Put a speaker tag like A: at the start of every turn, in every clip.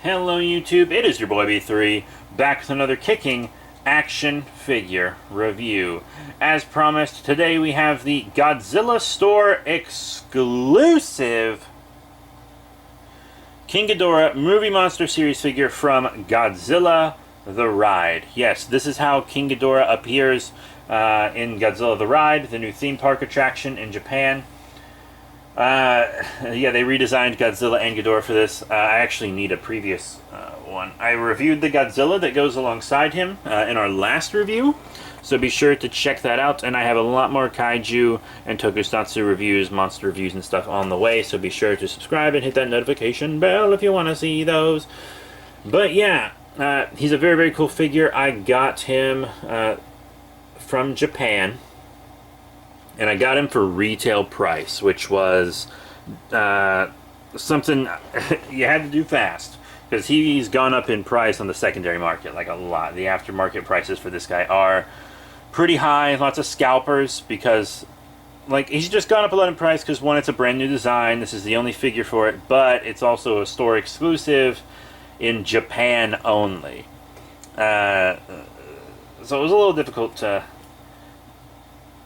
A: Hello YouTube, it is your boy B3, back with another kicking action figure review. As promised, today we have the Godzilla Store exclusive King Ghidorah Movie Monster Series figure from Godzilla the Ride. Yes, this is how King Ghidorah appears in Godzilla the Ride, the new theme park attraction in Japan. Yeah, they redesigned Godzilla and Ghidorah for this. I actually need a previous one. I reviewed the Godzilla that goes alongside him in our last review, so be sure to check that out. And I have a lot more kaiju and tokusatsu reviews, monster reviews and stuff on the way, so be sure to subscribe and hit that notification bell if you want to see those. But yeah, he's a very, very cool figure. I got him from Japan. And I got him for retail price, which was something you had to do fast. Because he's gone up in price on the secondary market, like a lot. The aftermarket prices for this guy are pretty high. Lots of scalpers, because like he's just gone up a lot in price because, one, it's a brand new design. This is the only figure for it. But it's also a store exclusive in Japan only. So it was a little difficult to,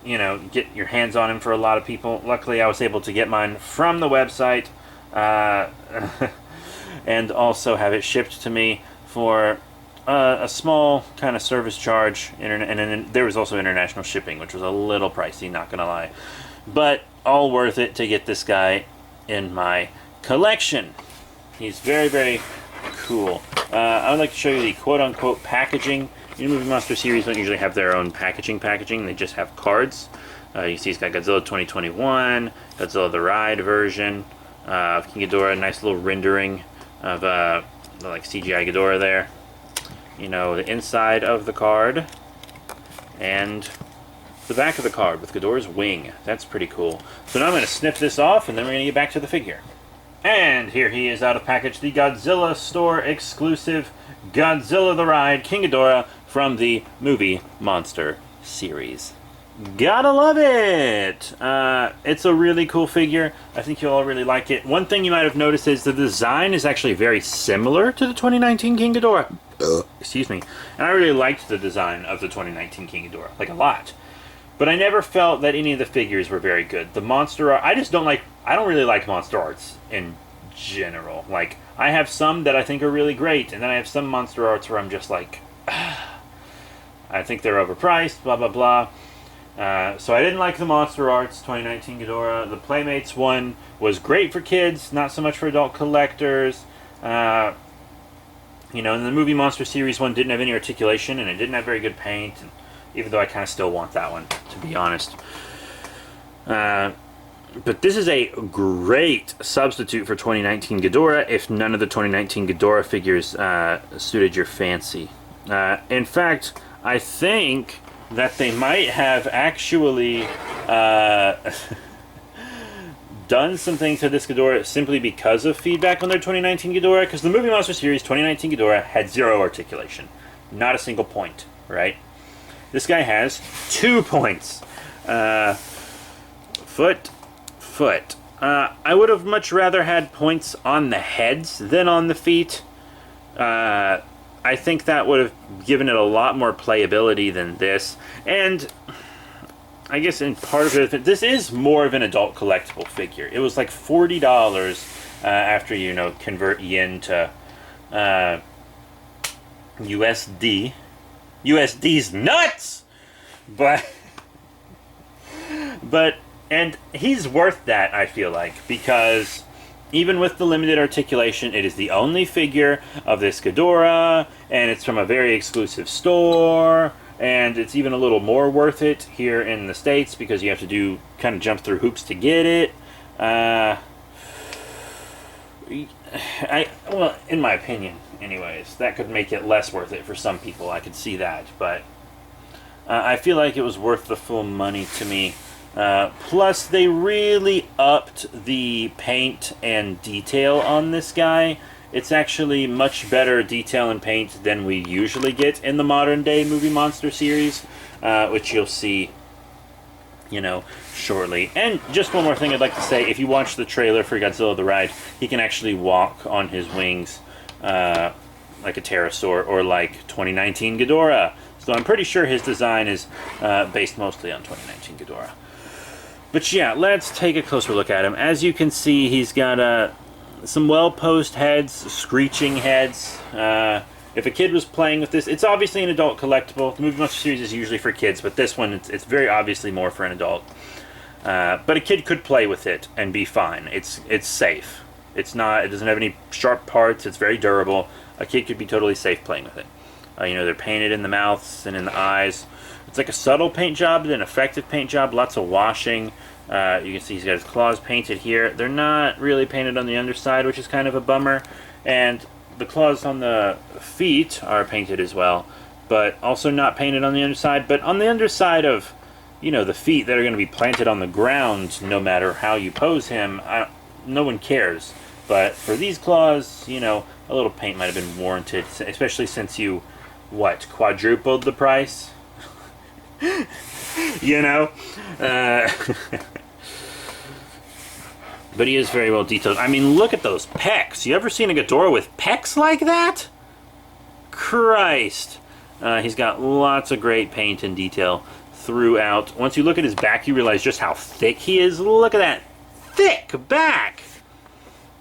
A: you know, get your hands on him for a lot of people. Luckily, I was able to get mine from the website and also have it shipped to me for a small kind of service charge. And there was also international shipping, which was a little pricey, not gonna lie. But all worth it to get this guy in my collection. He's very, very cool. I would like to show you the quote-unquote packaging. Movie Monster series don't usually have their own packaging. They just have cards. You see he's got Godzilla 2021, Godzilla the Ride version of King Ghidorah, nice little rendering of like CGI Ghidorah there. You know, the inside of the card and the back of the card with Ghidorah's wing. That's pretty cool. So now I'm going to snip this off and then we're going to get back to the figure. And here he is out of package, the Godzilla Store exclusive Godzilla the Ride King Ghidorah from the Movie Monster series. Gotta love it! It's a really cool figure. I think you'll all really like it. One thing you might have noticed is the design is actually very similar to the 2019 King Ghidorah. Excuse me. And I really liked the design of the 2019 King Ghidorah, like a lot. But I never felt that any of the figures were very good. The monster art, I don't really like monster arts in general. Like, I have some that I think are really great, and then I have some monster arts where I'm just like, I think they're overpriced, blah, blah, blah. So I didn't like the monster arts, 2019 Ghidorah. The Playmates one was great for kids, not so much for adult collectors. You know, and the Movie Monster series one didn't have any articulation, and it didn't have very good paint, and even though I kind of still want that one, to be honest. But this is a great substitute for 2019 Ghidorah if none of the 2019 Ghidorah figures suited your fancy. In fact, I think that they might have actually done some things to this Ghidorah simply because of feedback on their 2019 Ghidorah, because the Movie Monster series 2019 Ghidorah had zero articulation. Not a single point, right? This guy has 2 points. Foot. I would have much rather had points on the heads than on the feet. I think that would have given it a lot more playability than this. And I guess in part of it, this is more of an adult collectible figure. It was like $40 after, you know, convert yen to USD. USD's nuts! And he's worth that, I feel like, because even with the limited articulation, it is the only figure of this Ghidorah, and it's from a very exclusive store, and it's even a little more worth it here in the States because you have to kind of jump through hoops to get it. Well, in my opinion, anyways, that could make it less worth it for some people. I could see that, but I feel like it was worth the full money to me. Plus, they really upped the paint and detail on this guy. It's actually much better detail and paint than we usually get in the modern day Movie Monster series, which you'll see, you know, shortly. And just one more thing I'd like to say, if you watch the trailer for Godzilla the Ride, he can actually walk on his wings, like a pterosaur, or like 2019 Ghidorah. So I'm pretty sure his design is based mostly on 2019 Ghidorah. But yeah, let's take a closer look at him. As you can see, he's got some well-posed heads, screeching heads. If a kid was playing with this, it's obviously an adult collectible. The Movie Monster series is usually for kids, but this one, it's very obviously more for an adult. But a kid could play with it and be fine. It's safe. It doesn't have any sharp parts. It's very durable. A kid could be totally safe playing with it. They're painted in the mouths and in the eyes. It's like a subtle paint job, an effective paint job, lots of washing. You can see he's got his claws painted here. They're not really painted on the underside, which is kind of a bummer. And the claws on the feet are painted as well, but also not painted on the underside. But on the underside of, the feet that are going to be planted on the ground, no matter how you pose him, no one cares. But for these claws, a little paint might have been warranted, especially since you, quadrupled the price? But he is very well detailed. I mean, look at those pecs. You ever seen a Ghidorah with pecs like that? Christ. He's got lots of great paint and detail throughout. Once you look at his back, you realize just how thick he is. Look at that thick back.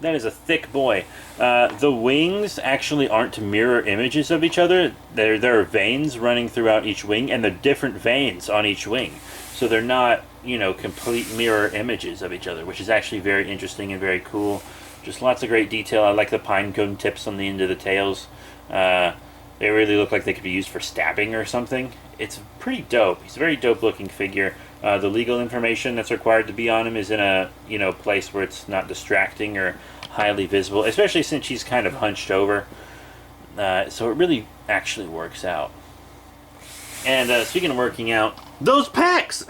A: That is a thick boy. The wings actually aren't mirror images of each other. There are veins running throughout each wing, and they're different veins on each wing. So they're not, complete mirror images of each other, which is actually very interesting and very cool. Just lots of great detail. I like the pine cone tips on the end of the tails. They really look like they could be used for stabbing or something. It's pretty dope. He's a very dope looking figure. The legal information that's required to be on him is in a, place where it's not distracting or highly visible, especially since he's kind of hunched over. So it really actually works out. And speaking of working out, those pecs!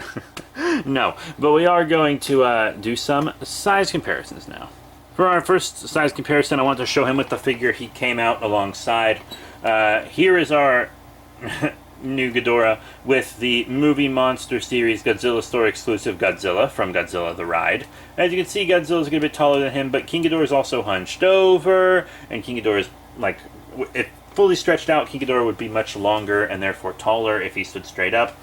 A: No, but we are going to do some size comparisons now. For our first size comparison, I want to show him with the figure he came out alongside. Here is our new Ghidorah with the Movie Monster Series Godzilla Store exclusive Godzilla from Godzilla the Ride. As you can see, Godzilla's a bit taller than him, but King Ghidorah is also hunched over, and King Ghidorah is, if fully stretched out, King Ghidorah would be much longer and therefore taller if he stood straight up.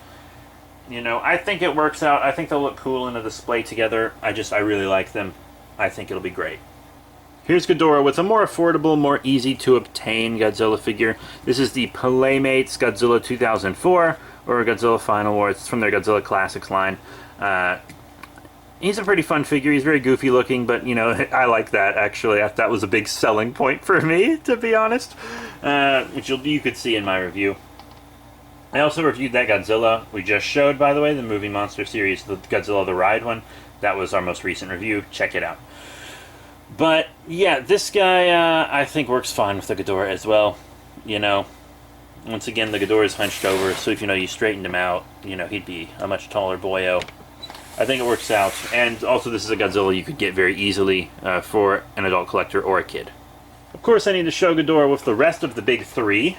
A: I think it works out. I think they'll look cool in a display together. I really like them. I think it'll be great. Here's Ghidorah with a more affordable, more easy to obtain Godzilla figure. This is the Playmates Godzilla 2004, or Godzilla Final War. It's from their Godzilla Classics line. He's a pretty fun figure. He's very goofy looking, but, I like that, actually. That was a big selling point for me, to be honest, which you could see in my review. I also reviewed that Godzilla we just showed, by the way, the Movie Monster Series, the Godzilla the Ride one. That was our most recent review. Check it out. But, yeah, this guy, I think, works fine with the Ghidorah as well. Once again, the Ghidorah is hunched over, so if, you straightened him out, he'd be a much taller boyo. I think it works out. And also, this is a Godzilla you could get very easily for an adult collector or a kid. Of course, I need to show Ghidorah with the rest of the big three.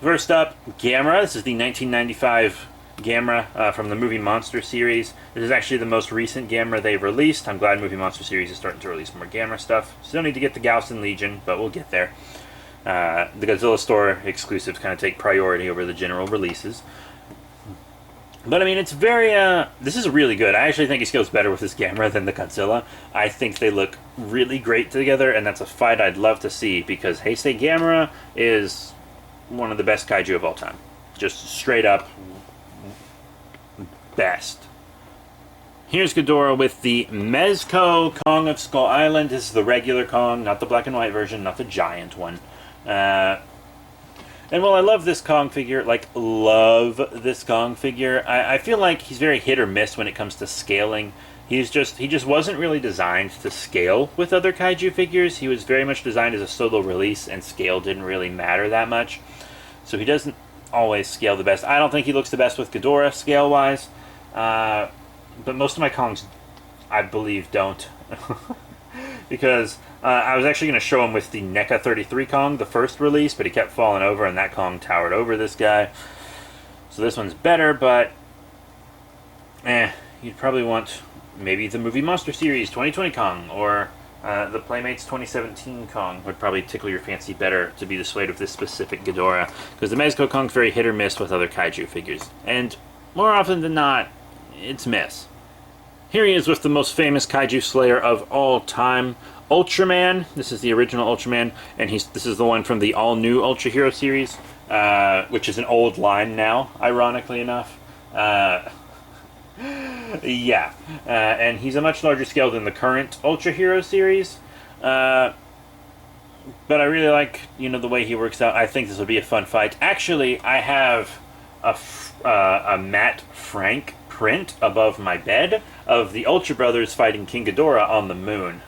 A: First up, Gamera. This is the 1995 Gamera from the Movie Monster series. This is actually the most recent Gamera they've released. I'm glad Movie Monster series is starting to release more Gamera stuff. Still need to get the Gauss and Legion, but we'll get there. The Godzilla Store exclusives kind of take priority over the general releases. But I mean, it's very, this is really good. I actually think it goes better with this Gamera than the Godzilla. I think they look really great together, and that's a fight I'd love to see, because Heisei Gamera is one of the best kaiju of all time. Just straight up best. Here's Ghidorah with the Mezco Kong of Skull Island. This is the regular Kong, not the black and white version, not the giant one. And while I love this Kong figure, I feel like he's very hit or miss when it comes to scaling. He just wasn't really designed to scale with other kaiju figures. He was very much designed as a solo release, and scale didn't really matter that much. So he doesn't always scale the best. I don't think he looks the best with Ghidorah scale-wise, but most of my Kongs, I believe, don't. Because I was actually going to show him with the NECA 33 Kong, the first release, but he kept falling over, and that Kong towered over this guy. So this one's better, but you'd probably want maybe the Movie Monster Series 2020 Kong, or The Playmates 2017 Kong would probably tickle your fancy better to be the suede of this specific Ghidorah, because the Mezco Kong's very hit or miss with other kaiju figures, and more often than not, it's miss. Here he is with the most famous kaiju slayer of all time, Ultraman. This is the original Ultraman, and this is the one from the all-new Ultra Hero series, which is an old line now, ironically enough. Yeah, and he's a much larger scale than the current Ultra Hero series, but I really like, the way he works out. I think this will be a fun fight. Actually, I have a Matt Frank print above my bed of the Ultra Brothers fighting King Ghidorah on the moon.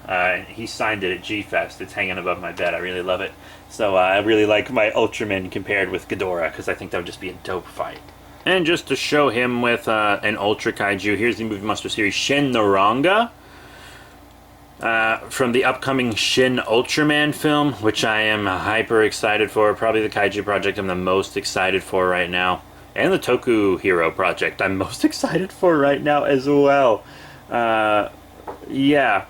A: He signed it at G-Fest. It's hanging above my bed. I really love it. So I really like my Ultraman compared with Ghidorah, because I think that would just be a dope fight. And just to show him with an Ultra Kaiju, here's the Movie Monster series Shin Naranga, from the upcoming Shin Ultraman film, which I am hyper excited for. Probably the Kaiju project I'm the most excited for right now. And the Toku Hero project I'm most excited for right now as well. Yeah.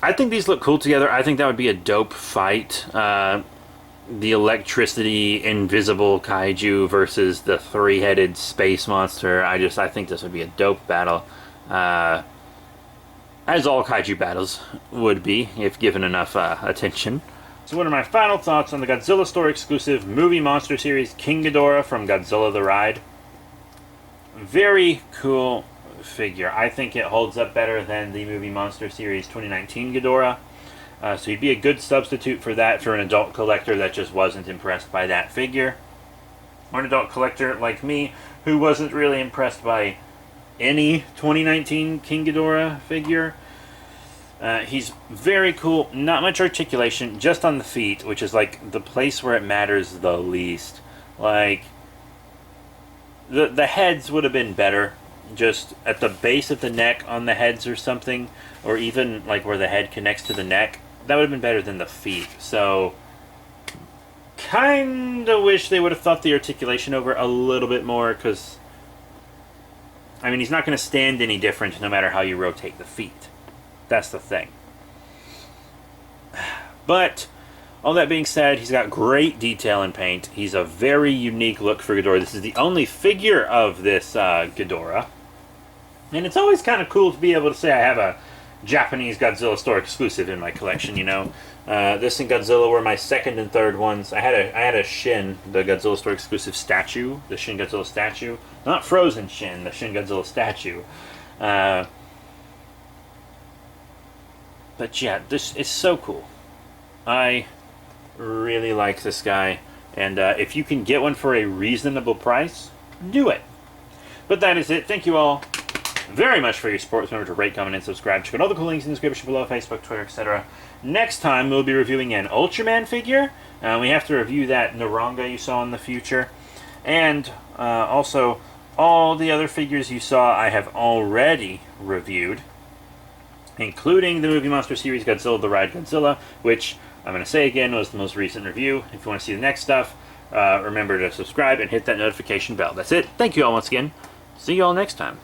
A: I think these look cool together. I think that would be a dope fight. The electricity invisible kaiju versus the three-headed space monster. I think this would be a dope battle. As all kaiju battles would be, if given enough attention. So what are my final thoughts on the Godzilla Store exclusive movie monster series King Ghidorah from Godzilla the Ride? Very cool figure. I think it holds up better than the movie monster series 2019 Ghidorah. So he'd be a good substitute for that for an adult collector that just wasn't impressed by that figure. Or an adult collector like me who wasn't really impressed by any 2019 King Ghidorah figure. He's very cool. Not much articulation, just on the feet, which is like the place where it matters the least. Like, the heads would have been better. Just at the base of the neck on the heads or something. Or even like where the head connects to the neck. That would have been better than the feet. So, kinda wish they would have thought the articulation over a little bit more, because, I mean, he's not going to stand any different no matter how you rotate the feet. That's the thing. But, all that being said, he's got great detail and paint. He's a very unique look for Ghidorah. This is the only figure of this Ghidorah. And it's always kind of cool to be able to say I have a Japanese Godzilla Store exclusive in my collection, This and Godzilla were my second and third ones. I had a Shin, the Godzilla Store exclusive statue, the Shin Godzilla statue. Not Frozen Shin, the Shin Godzilla statue. But yeah, this is so cool. I really like this guy. And if you can get one for a reasonable price, do it. But that is it. Thank you all very much for your support. Remember to rate, comment, and subscribe. Check out all the cool links in the description below, Facebook, Twitter, etc. Next time, we'll be reviewing an Ultraman figure. We have to review that Naranga you saw in the future. And also, all the other figures you saw I have already reviewed, including the Movie Monster series Godzilla the Ride Godzilla, which, I'm going to say again, was the most recent review. If you want to see the next stuff, remember to subscribe and hit that notification bell. That's it. Thank you all once again. See you all next time.